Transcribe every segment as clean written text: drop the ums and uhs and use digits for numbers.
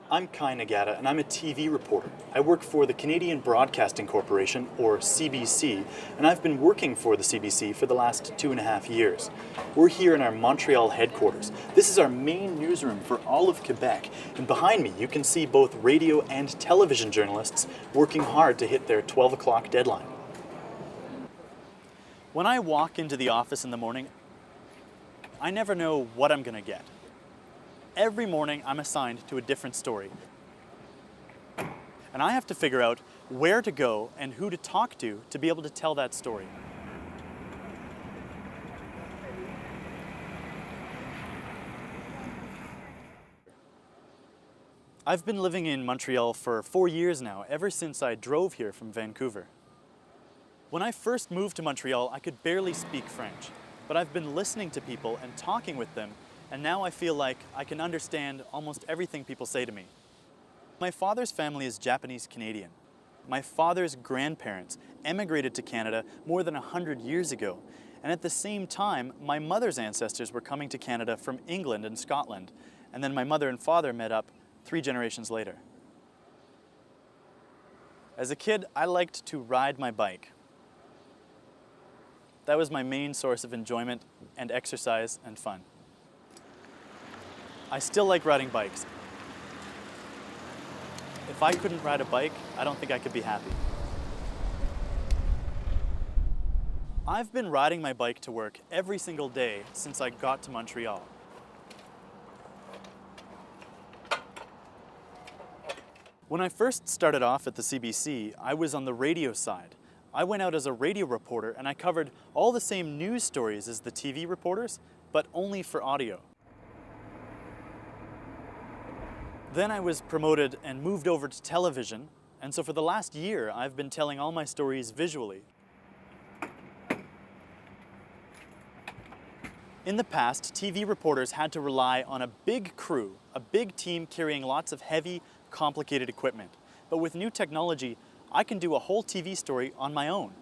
I'm Kai Nagata, and I'm a TV reporter. I work for the Canadian Broadcasting Corporation, or CBC, and I've been working for the CBC for the last 2.5 years. We're here in our Montreal headquarters. This is our main newsroom for all of Quebec, and behind me you can see both radio and television journalists working hard to hit their 12 o'clock deadline. When I walk into the office in the morning, I never know what I'm going to get. Every morning I'm assigned to a different story. And I have to figure out where to go and who to talk to be able to tell that story. I've been living in Montreal for 4 years now, ever since I drove here from Vancouver. When I first moved to Montreal, I could barely speak French, but I've been listening to people and talking with them, and now I feel like I can understand almost everything people say to me. My father's family is Japanese Canadian. My father's grandparents emigrated to Canada more than 100 years ago, and at the same time, my mother's ancestors were coming to Canada from England and Scotland, and then my mother and father met up 3 generations later. As a kid, I liked to ride my bike. That was my main source of enjoyment and exercise and fun. I still like riding bikes. If I couldn't ride a bike, I don't think I could be happy. I've been riding my bike to work every single day since I got to Montreal. When I first started off at the CBC, I was on the radio side. I went out as a radio reporter and I covered all the same news stories as the TV reporters, but only for audio. Then I was promoted and moved over to television, and so for the last year I've been telling all my stories visually. In the past, TV reporters had to rely on a big crew, a big team carrying lots of heavy, complicated equipment. But with new technology, I can do a whole TV story on my own.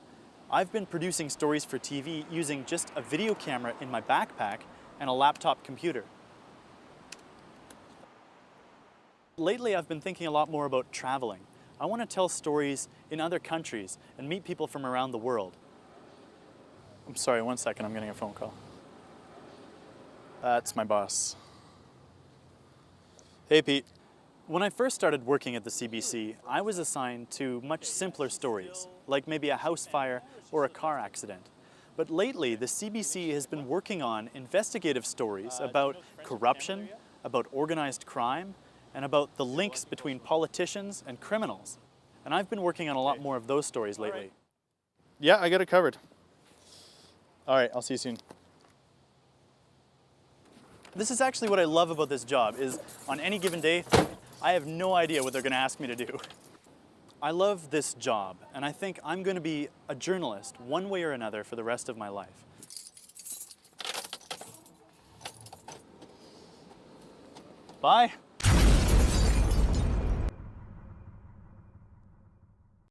I've been producing stories for TV using just a video camera in my backpack and a laptop computer. Lately, I've been thinking a lot more about traveling. I want to tell stories in other countries and meet people from around the world. I'm sorry, 1 second, I'm getting a phone call. That's my boss. Hey, Pete. When I first started working at the CBC, I was assigned to much simpler stories, like maybe a house fire or a car accident. But lately, the CBC has been working on investigative stories about corruption, about organized crime, and about the links between politicians and criminals. And I've been working on a lot more of those stories lately. Yeah, I got it covered. All right, I'll see you soon. This is actually what I love about this job, is on any given day, I have no idea what they're gonna ask me to do. I love this job, and I think I'm gonna be a journalist one way or another for the rest of my life. Bye.